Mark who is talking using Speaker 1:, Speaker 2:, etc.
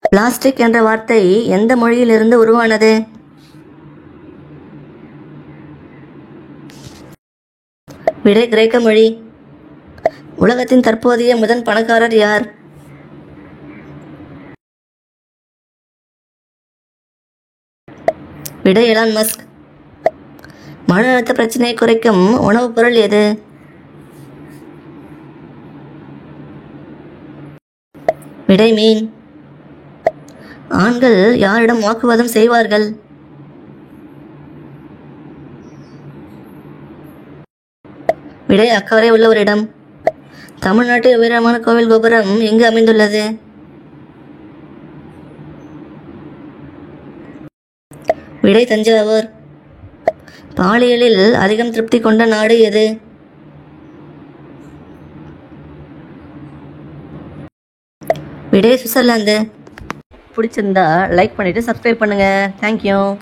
Speaker 1: Plastic என்ற வார்த்தை எந்த மொழியிலிருந்து உருவானது? விடை கிரேக்க மொழி. உலகத்தின் தற்போதைய முதல் பணக்காரர் யார்? விடை எலான் மஸ்க். மன அழுத்த பிரச்சனையை குறைக்கும் உணவுப் பொருள் எது? விடை மீன். ஆண்கள் யாரிடம் வாக்குவாதம் செய்வார்கள்? விடை அக்கறை உள்ளவரிடம். தமிழ்நாட்டில் உயரமான கோவில் கோபுரம் எங்கு அமைந்துள்ளது? விடை தஞ்சாவூர். பாலியலில் அதிகம் திருப்தி கொண்ட நாடு எது? விடை சுவிட்சர்லாந்து. பிடிச்சிருந்தா லைக் பண்ணிட்டு சப்ஸ்கிரைப் பண்ணுங்க. தேங்க்யூ.